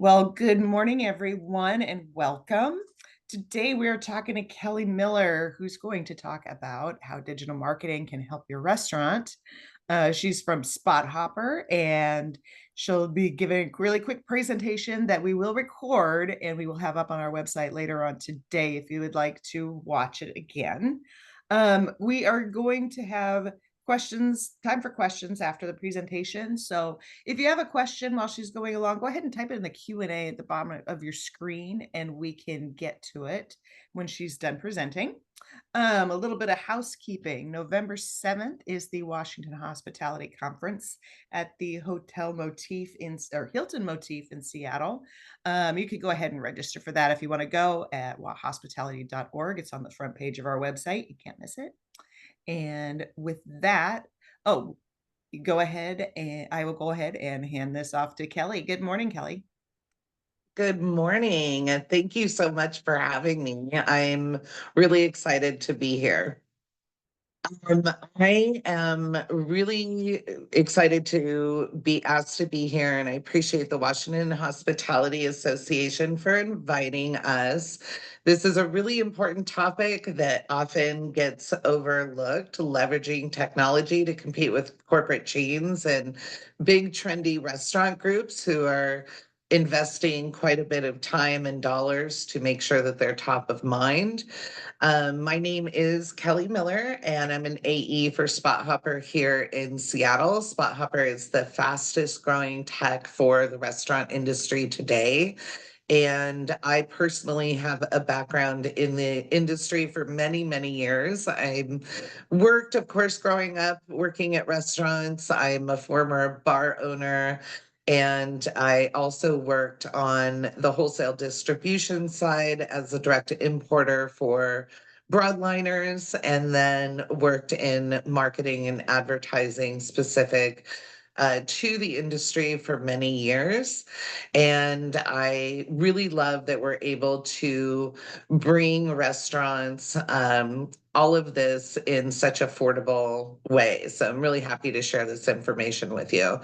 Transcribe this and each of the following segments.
Well, good morning, everyone, and welcome. Today, we are talking to Kelly Miller, who's going to talk about how digital marketing can help your restaurant. She's from SpotHopper, and she'll be giving a really quick presentation that we will record and we will have up on our website later on today if you would like to watch it again. We are going to have time for questions after the presentation. So if you have a question while she's going along, go ahead and type it in the Q&A at the bottom of your screen and we can get to it when she's done presenting. A little bit of housekeeping. November 7th is the Washington Hospitality Conference at the Hilton Motif in Seattle. You could go ahead and register for that if you want to go at hospitality.org. It's on the front page of our website. You can't miss it. And with that, go ahead and I will go ahead and hand this off to Kelly. Good morning, Kelly. Good morning, and thank you so much for having me. I'm really excited to be here. Um, I am really excited to be asked to be here, and I appreciate the Washington Hospitality Association for inviting us. This is a really important topic that often gets overlooked, leveraging technology to compete with corporate chains and big trendy restaurant groups who are investing quite a bit of time and dollars to make sure that they're top of mind. My name is Kelly Miller, and I'm an AE for SpotHopper here in Seattle. SpotHopper is the fastest growing tech for the restaurant industry today. And I personally have a background in the industry for many, many years. I worked, of course, growing up working at restaurants. I'm a former bar owner. And I also worked on the wholesale distribution side as a direct importer for broadliners, and then worked in marketing and advertising specific to the industry for many years. And I really love that we're able to bring restaurants all of this in such affordable ways. So I'm really happy to share this information with you.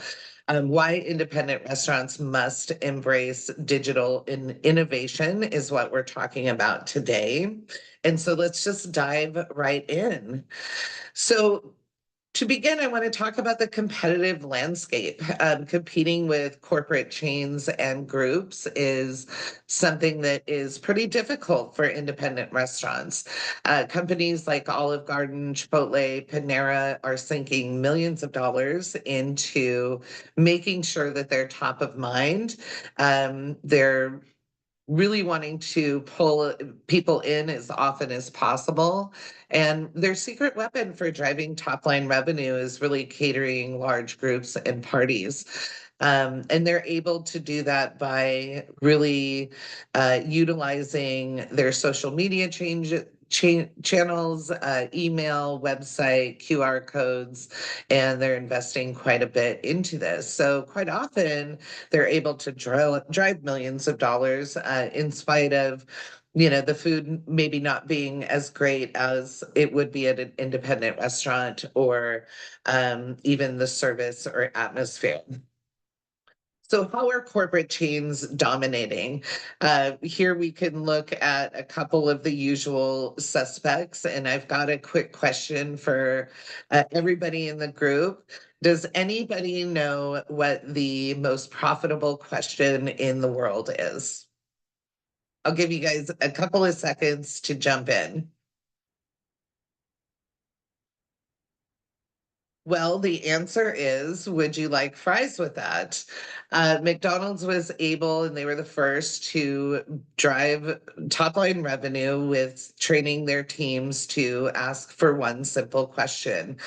Why independent restaurants must embrace digital innovation is what we're talking about today. And so let's just dive right in. So to begin, I want to talk about the competitive landscape. Competing with corporate chains and groups is something that is pretty difficult for independent restaurants. Companies like Olive Garden, Chipotle, Panera are sinking millions of dollars into making sure that they're top of mind. They're really wanting to pull people in as often as possible. And their secret weapon for driving top line revenue is really catering large groups and parties. And they're able to do that by really utilizing their social media channels, email, website, QR codes, and they're investing quite a bit into this. So quite often they're able to drive millions of dollars in spite of the food maybe not being as great as it would be at an independent restaurant, or even the service or atmosphere. So how are corporate chains dominating? Here we can look at a couple of the usual suspects, and I've got a quick question for everybody in the group. Does anybody know what the most profitable question in the world is? I'll give you guys a couple of seconds to jump in. Well, the answer is, would you like fries with that? McDonald's was able, and they were the first to drive top line revenue with training their teams to ask for one simple question.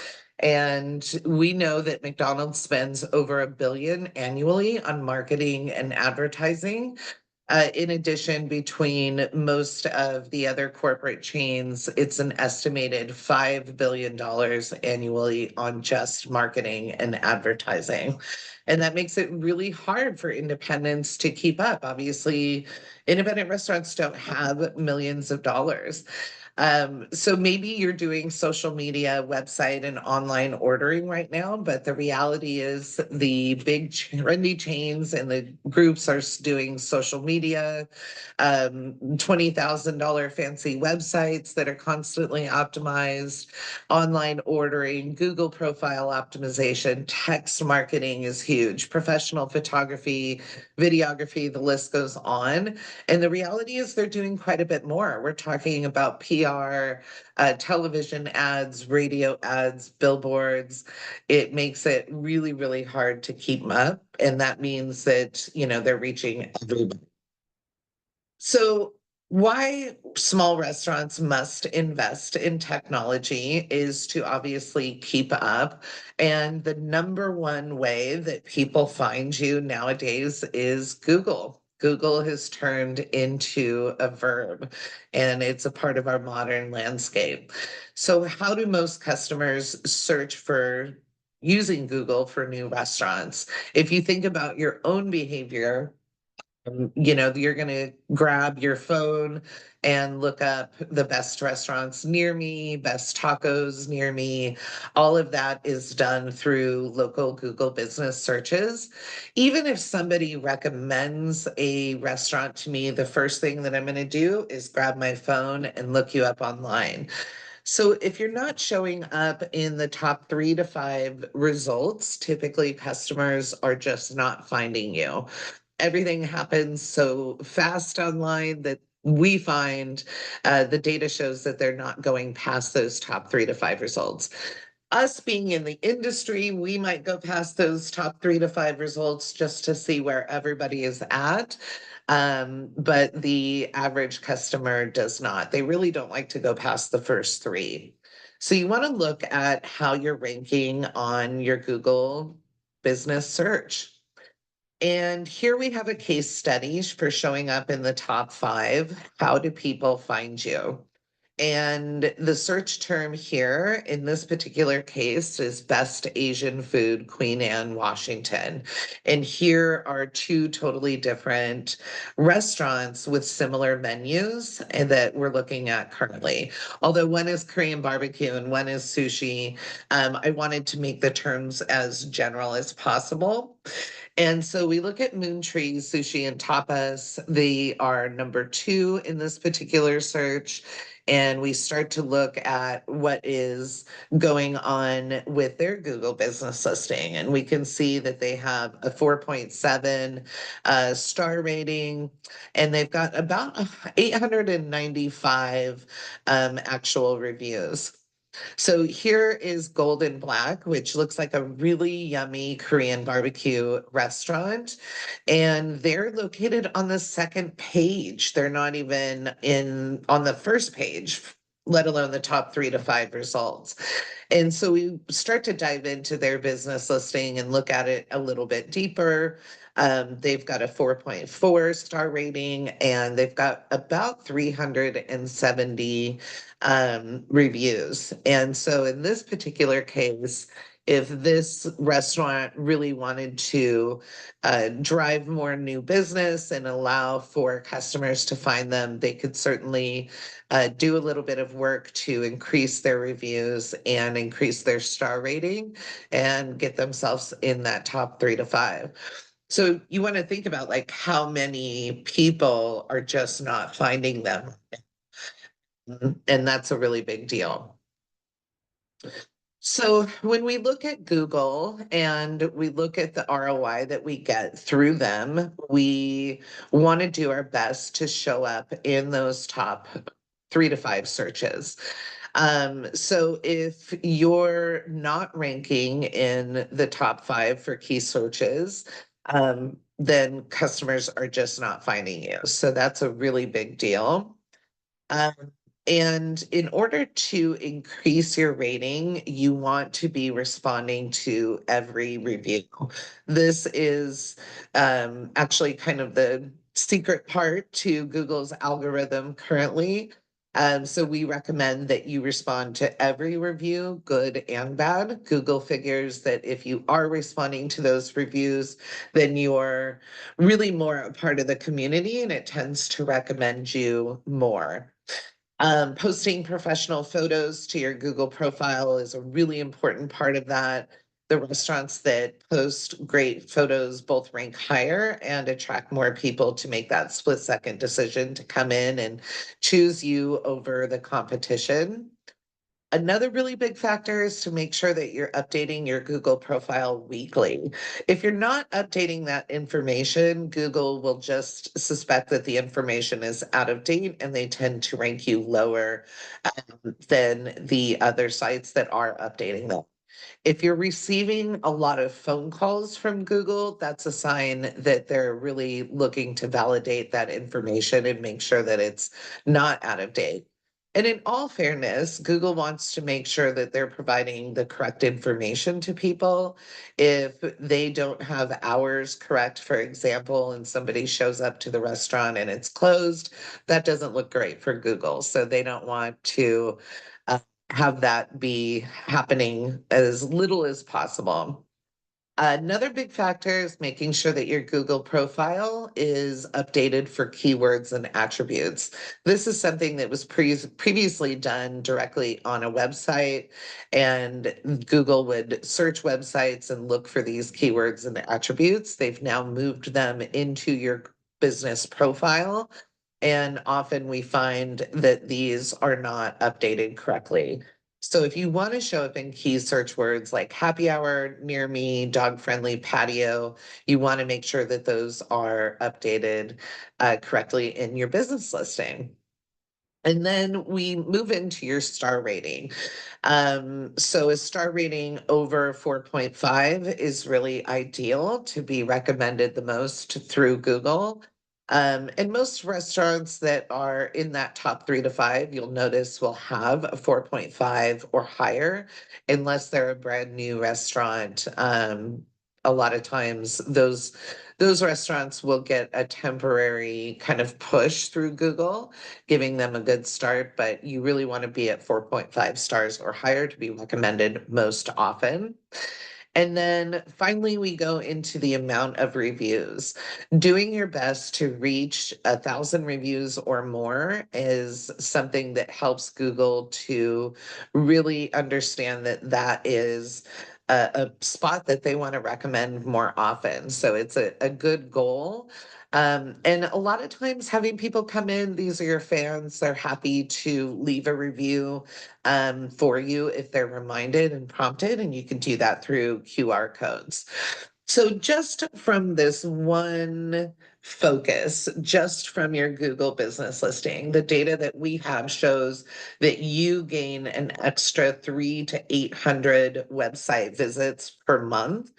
And we know that McDonald's spends over $1 billion annually on marketing and advertising. In addition, between most of the other corporate chains, it's an estimated $5 billion annually on just marketing and advertising. And that makes it really hard for independents to keep up. Obviously, independent restaurants don't have millions of dollars. So maybe you're doing social media, website, and online ordering right now, but the reality is the big trendy chains and the groups are doing social media, $20,000 fancy websites that are constantly optimized, online ordering, Google profile optimization, text marketing is huge, professional photography, videography, the list goes on. And the reality is they're doing quite a bit more. We're talking about PR, television ads, radio ads, billboards. It makes it really, really hard to keep up. And that means that, they're reaching everybody. So, why small restaurants must invest in technology is to obviously keep up. And the number one way that people find you nowadays is Google. Google has turned into a verb and it's a part of our modern landscape. So, how do most customers search for using Google for new restaurants? If you think about your own behavior, you're going to grab your phone and look up the best restaurants near me, best tacos near me. All of that is done through local Google business searches. Even if somebody recommends a restaurant to me, the first thing that I'm going to do is grab my phone and look you up online. So if you're not showing up in the top 3 to 5 results, typically customers are just not finding you. Everything happens so fast online that we find the data shows that they're not going past those top 3 to 5 results. Us being in the industry, we might go past those top 3 to 5 results just to see where everybody is at. But the average customer does not. They really don't like to go past the first 3. So you want to look at how you're ranking on your Google business search. And here we have a case study for showing up in the top 5. How do people find you? And the search term here in this particular case is Best Asian Food, Queen Anne, Washington. And here are 2 totally different restaurants with similar menus and that we're looking at currently. Although one is Korean barbecue and one is sushi, I wanted to make the terms as general as possible. And so we look at Moon Tree Sushi and Tapas. They are number 2 in this particular search. And we start to look at what is going on with their Google business listing. And we can see that they have a 4.7 star rating, and they've got about 895 actual reviews. So here is Golden Black, which looks like a really yummy Korean barbecue restaurant. And they're located on the second page. They're not even on the first page, let alone the top 3 to 5 results. And so we start to dive into their business listing and look at it a little bit deeper. They've got a 4.4 star rating and they've got about 370 reviews. And so in this particular case, if this restaurant really wanted to drive more new business and allow for customers to find them, they could certainly do a little bit of work to increase their reviews and increase their star rating and get themselves in that top 3 to 5. So you want to think about like how many people are just not finding them. And that's a really big deal. So when we look at Google and we look at the ROI that we get through them, we want to do our best to show up in those top 3 to 5 searches. So if you're not ranking in the top 5 for key searches, then customers are just not finding you. So that's a really big deal. Um, and in order to increase your rating, you want to be responding to every review. This is actually kind of the secret part to Google's algorithm currently. So we recommend that you respond to every review, good and bad. Google figures that if you are responding to those reviews, then you're really more a part of the community and it tends to recommend you more. Posting professional photos to your Google profile is a really important part of that. The restaurants that post great photos both rank higher and attract more people to make that split second decision to come in and choose you over the competition. Another really big factor is to make sure that you're updating your Google profile weekly. If you're not updating that information, Google will just suspect that the information is out of date and they tend to rank you lower than the other sites that are updating them. If you're receiving a lot of phone calls from Google, that's a sign that they're really looking to validate that information and make sure that it's not out of date. And in all fairness, Google wants to make sure that they're providing the correct information to people. If they don't have hours correct, for example, and somebody shows up to the restaurant and it's closed, that doesn't look great for Google. So they don't want to uh, have that be happening as little as possible. Another big factor is making sure that your Google profile is updated for keywords and attributes. This is something that was previously done directly on a website, and Google would search websites and look for these keywords and attributes. They've now moved them into your business profile, and often we find that these are not updated correctly. So if you want to show up in key search words like happy hour, near me, dog friendly patio, you want to make sure that those are updated correctly in your business listing. And then we move into your star rating. So a star rating over 4.5 is really ideal to be recommended the most through Google. And most restaurants that are in that top 3 to 5, you'll notice will have a 4.5 or higher, unless they're a brand new restaurant. A lot of times those restaurants will get a temporary kind of push through Google, giving them a good start, but you really want to be at 4.5 stars or higher to be recommended most often. And then finally, we go into the amount of reviews. Doing your best to reach 1,000 reviews or more is something that helps Google to really understand that that is a spot that they want to recommend more often. So it's a good goal. And a lot of times having people come in, these are your fans, they're happy to leave a review for you if they're reminded and prompted, and you can do that through QR codes. So just from this one focus, just from your Google business listing, the data that we have shows that you gain an extra 300 to 800 website visits per month.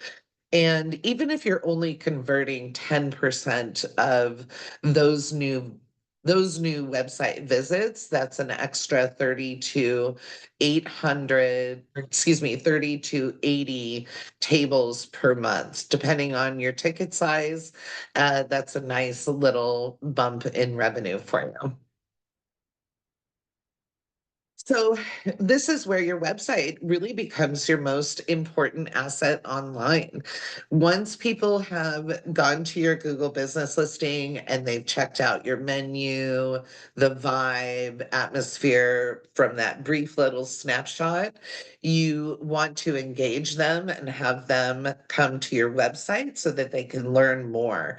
And even if you're only converting 10% of those new those new website visits, that's an extra 30 to 800, excuse me, 30 to 80 tables per month, depending on your ticket size. That's a nice little bump in revenue for you. So this is where your website really becomes your most important asset online. Once people have gone to your Google business listing and they've checked out your menu, the vibe, atmosphere from that brief little snapshot, you want to engage them and have them come to your website so that they can learn more.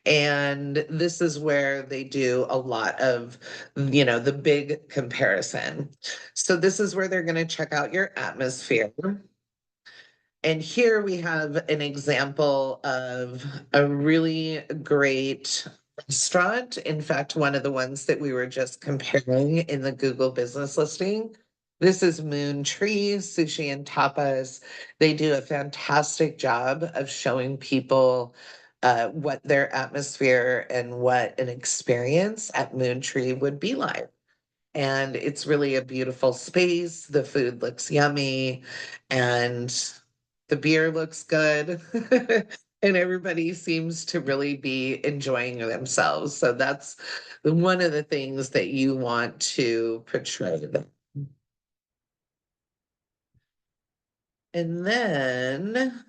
And this is where they do a lot of, the big comparison. So this is where they're going to check out your atmosphere. And here we have an example of a really great restaurant. In fact, one of the ones that we were just comparing in the Google business listing. This is Moon Tree Sushi and Tapas. They do a fantastic job of showing people what their atmosphere and what an experience at Moon Tree would be like. And it's really a beautiful space. The food looks yummy and the beer looks good. And everybody seems to really be enjoying themselves. So that's one of the things that you want to portray. And then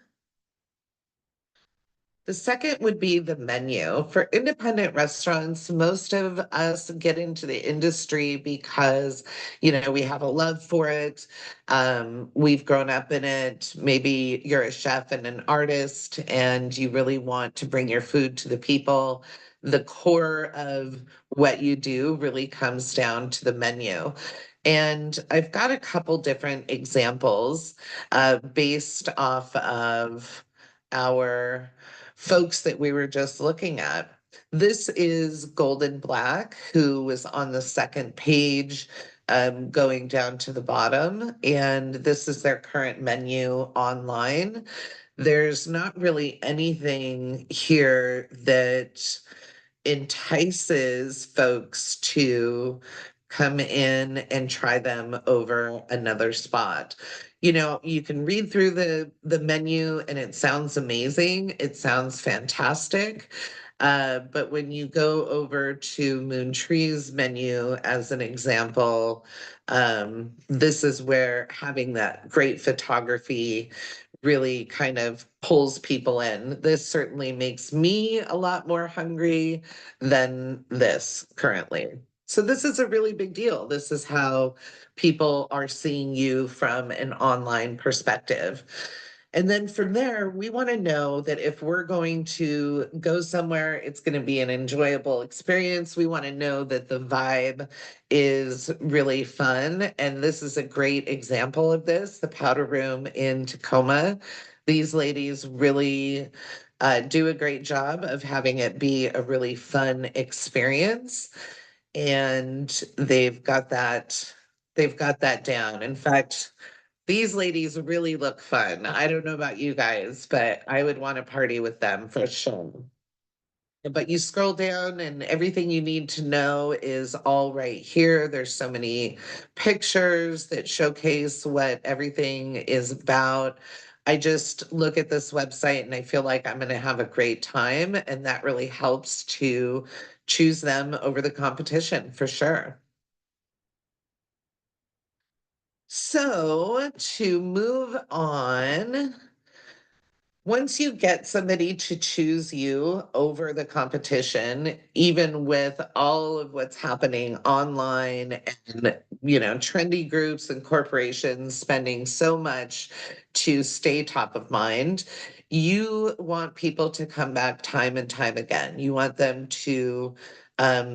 The second would be the menu. For independent restaurants, most of us get into the industry because, we have a love for it. We've grown up in it. Maybe you're a chef and an artist and you really want to bring your food to the people. The core of what you do really comes down to the menu. And I've got a couple different examples based off of our folks that we were just looking at. This is Golden Black, who was on the second page, going down to the bottom. And this is their current menu online. There's not really anything here that entices folks to come in and try them over another spot. You can read through the menu and it sounds amazing. It sounds fantastic. But when you go over to Moon Tree's menu as an example, this is where having that great photography really kind of pulls people in. This certainly makes me a lot more hungry than this currently. So this is a really big deal. This is how people are seeing you from an online perspective. And then from there, we want to know that if we're going to go somewhere, it's going to be an enjoyable experience. We want to know that the vibe is really fun. And this is a great example of this, the Powder Room in Tacoma. These ladies really do a great job of having it be a really fun experience. And they've got that down. In fact, these ladies really look fun. I don't know about you guys, but I would want to party with them for sure. But you scroll down and everything you need to know is all right here. There's so many pictures that showcase what everything is about. I just look at this website and I feel like I'm going to have a great time. And that really helps to choose them over the competition for sure. So to move on, once you get somebody to choose you over the competition, even with all of what's happening online and, trendy groups and corporations spending so much to stay top of mind, you want people to come back time and time again. You want them to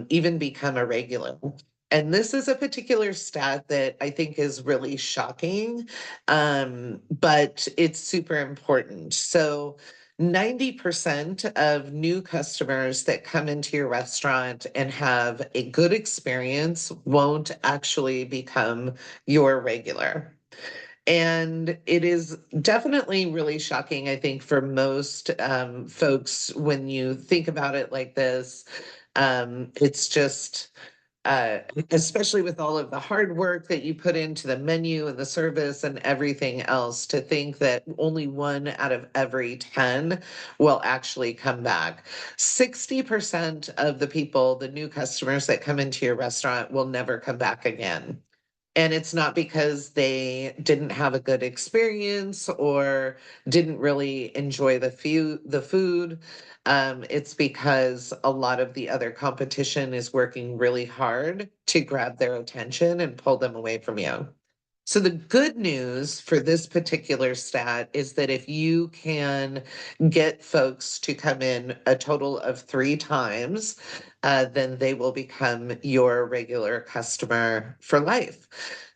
even become a regular. And this is a particular stat that I think is really shocking, but it's super important. So 90% of new customers that come into your restaurant and have a good experience won't actually become your regular. And it is definitely really shocking, I think, for most folks when you think about it like this. It's just uh, especially with all of the hard work that you put into the menu and the service and everything else, to think that only 1 out of every 10 will actually come back. 60% of the people, the new customers that come into your restaurant, will never come back again. And it's not because they didn't have a good experience or didn't really enjoy the food. It's because a lot of the other competition is working really hard to grab their attention and pull them away from you. So the good news for this particular stat is that if you can get folks to come in a total of 3 times, then they will become your regular customer for life.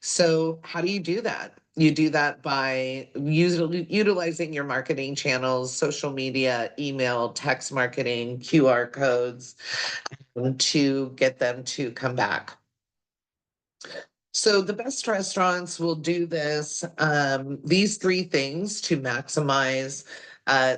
So how do you do that? You do that by utilizing your marketing channels, social media, email, text marketing, QR codes, to get them to come back. So the best restaurants will do this, these 3 things to maximize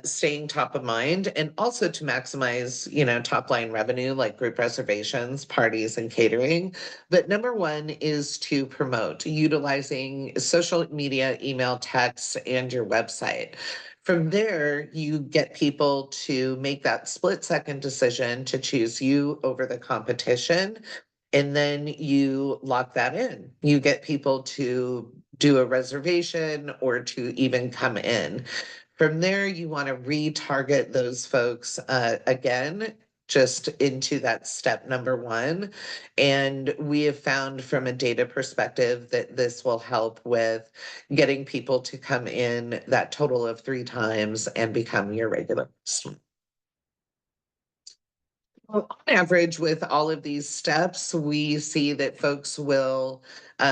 staying top of mind, and also to maximize, top line revenue like group reservations, parties, and catering. But number one is to promote utilizing social media, email, text, and your website. From there, you get people to make that split-second decision to choose you over the competition. And then you lock that in. You get people to do a reservation or to even come in. From there, you want to retarget those folks again, just into that step number one. And we have found from a data perspective that this will help with getting people to come in that total of 3 times and become your regular customer. Well, on average, with all of these steps, we see that folks will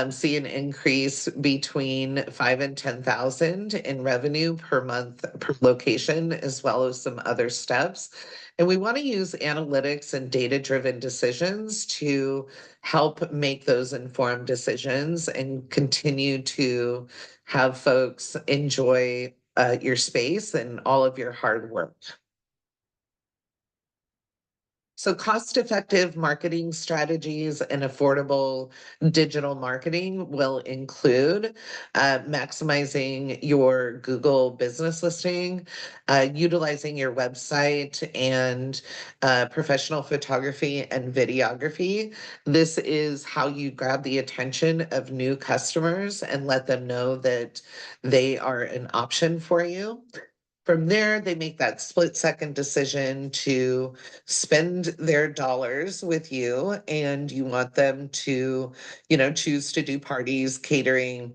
see an increase between 5 and 10,000 in revenue per month per location, as well as some other steps. And we want to use analytics and data-driven decisions to help make those informed decisions and continue to have folks enjoy your space and all of your hard work. So, cost effective marketing strategies and affordable digital marketing will include maximizing your Google business listing, utilizing your website and professional photography and videography. This is how you grab the attention of new customers and let them know that they are an option for you. From there, they make that split-second decision to spend their dollars with you, and you want them to, choose to do parties, catering,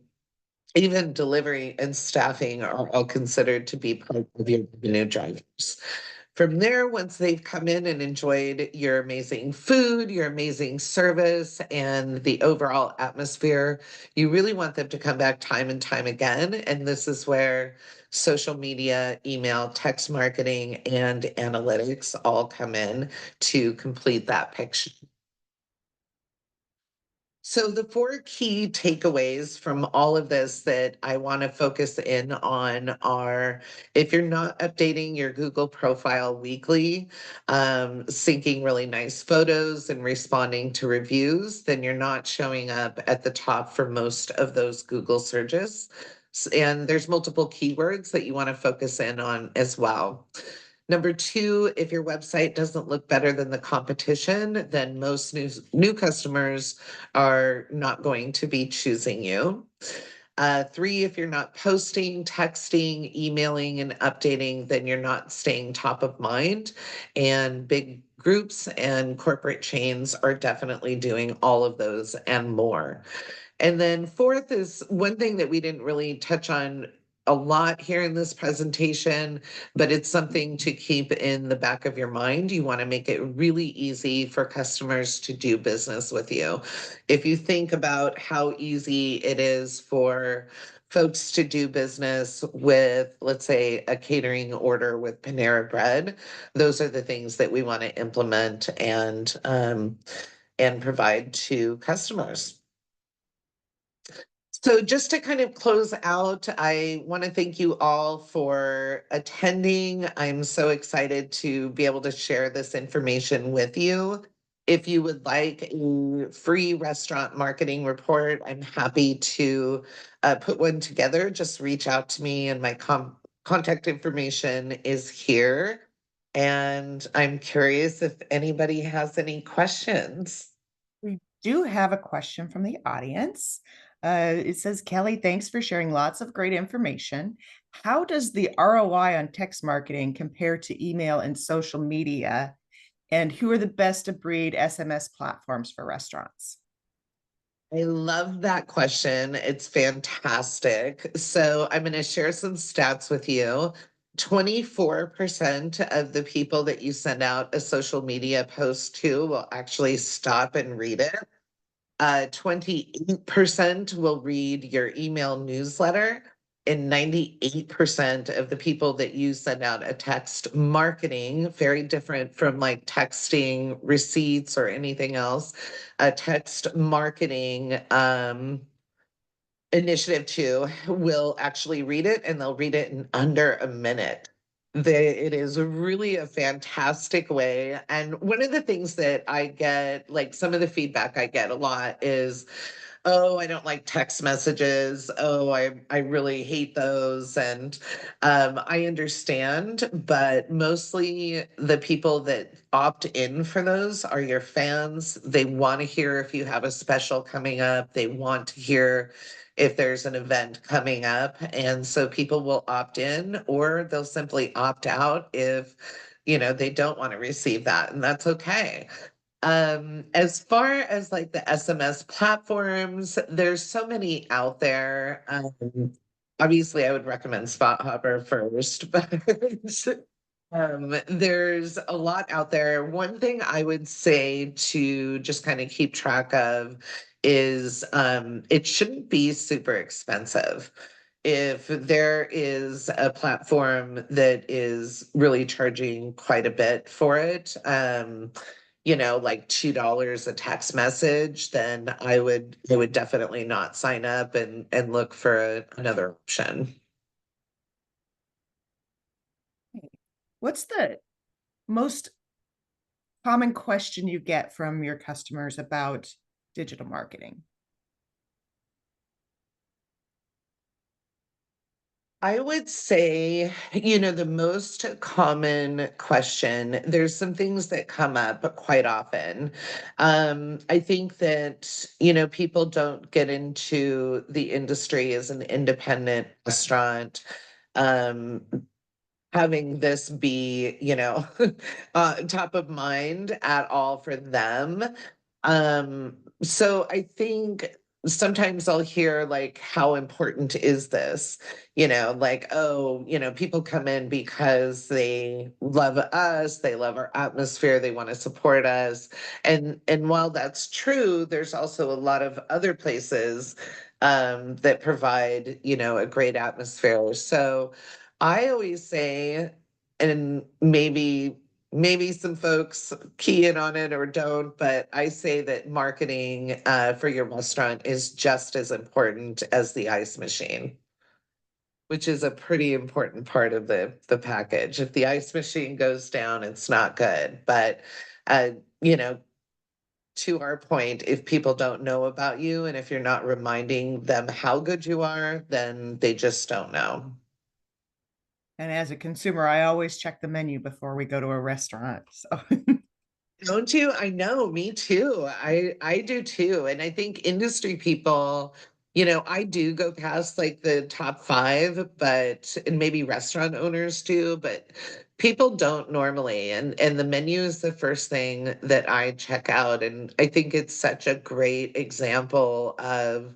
even delivery and staffing are all considered to be part of your revenue drivers. From there, once they've come in and enjoyed your amazing food, your amazing service, and the overall atmosphere, you really want them to come back time and time again. And this is where social media, email, text marketing, and analytics all come in to complete that picture. So, the 4 key takeaways from all of this that I want to focus in on are: if you're not updating your Google profile weekly, syncing really nice photos and responding to reviews, then you're not showing up at the top for most of those Google searches. And there's multiple keywords that you want to focus in on as well. Number two, if your website doesn't look better than the competition, then most new customers are not going to be choosing you. Three, if you're not posting, texting, emailing, and updating, then you're not staying top of mind. And big groups and corporate chains are definitely doing all of those and more. And then fourth is one thing that we didn't really touch on a lot here in this presentation, but it's something to keep in the back of your mind. You want to make it really easy for customers to do business with you. If you think about how easy it is for folks to do business with, let's say, a catering order with Panera Bread, those are the things that we want to implement and provide to customers. So, just to kind of close out, I want to thank you all for attending. I'm so excited to be able to share this information with you. If you would like a free restaurant marketing report, I'm happy to put one together. Just reach out to me, and my contact information is here. And I'm curious if anybody has any questions. We do have a question from the audience. It says, Kelly, thanks for sharing lots of great information. How does the ROI on text marketing compare to email and social media? And who are the best of breed SMS platforms for restaurants? I love that question. It's fantastic. So I'm going to share some stats with you. 24% of the people that you send out a social media post to will actually stop and read it. 28% will read your email newsletter, and 98% of the people that you send out a text marketing, very different from like texting receipts or anything else, a text marketing initiative too, will actually read it, and they'll read it in under a minute. It is really a fantastic way. And one of the things that I get, like some of the feedback I get a lot is oh, I don't like text messages. Oh, I really hate those. And I understand, but mostly the people that opt in for those are your fans. They want to hear if you have a special coming up. They want to hear if there's an event coming up. And so people will opt in or they'll simply opt out if, they don't want to receive that. And that's okay. As far as like the SMS platforms, there's so many out there. Obviously, I would recommend SpotHopper first, but there's a lot out there. One thing I would say to just kind of keep track of is it shouldn't be super expensive. If there is a platform that is really charging quite a bit for it, like $2 a text message, then I would definitely not sign up and look for another option. What's the most common question you get from your customers about digital marketing? I would say, the most common question, there's some things that come up quite often. I think that, people don't get into the industry as an independent restaurant. Um, Having this be, top of mind at all for them. So I think sometimes I'll hear like, how important is this? Like, oh, people come in because they love us, they love our atmosphere, they want to support us. And while that's true, there's also a lot of other places that provide, a great atmosphere. So I always say, and maybe some folks key in on it or don't, but I say that marketing for your restaurant is just as important as the ice machine, which is a pretty important part of the package. If the ice machine goes down, it's not good. But uh, you know, to our point, if people don't know about you and if you're not reminding them how good you are, then they just don't know. And as a consumer, I always check the menu before we go to a restaurant. So Don't you? I know, me too. I do too. And I think industry people, I do go past like the top five, but and maybe restaurant owners do, but people don't normally. And the menu is the first thing that I check out. And I think it's such a great example of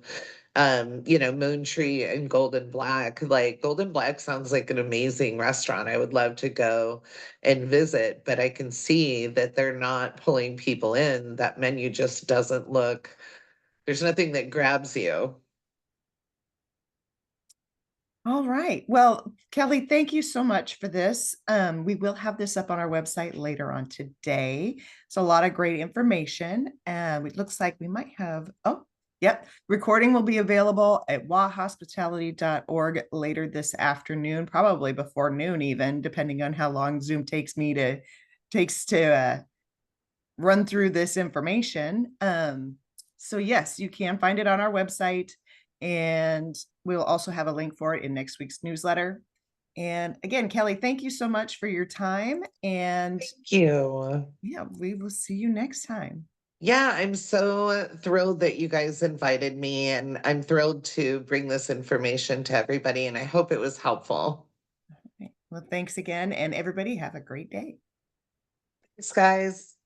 Moon Tree and Golden Black. Like Golden Black sounds like an amazing restaurant. I would love to go and visit, but I can see that they're not pulling people in. That menu just doesn't look, there's nothing that grabs you. all right. Well, Kelly, thank you so much for this. We will have this up on our website later on today. It's a lot of great information. It looks like we might have, oh, yep. Recording will be available at wahospitality.org later this afternoon, probably before noon, even, depending on how long Zoom takes to run through this information. So yes, you can find it on our website, and we'll also have a link for it in next week's newsletter. And again, Kelly, thank you so much for your time. And Thank you. yeah, we will see you next time. Yeah, I'm so thrilled that you guys invited me, and I'm thrilled to bring this information to everybody, and I hope it was helpful. Well, thanks again, and everybody have a great day. Thanks, guys.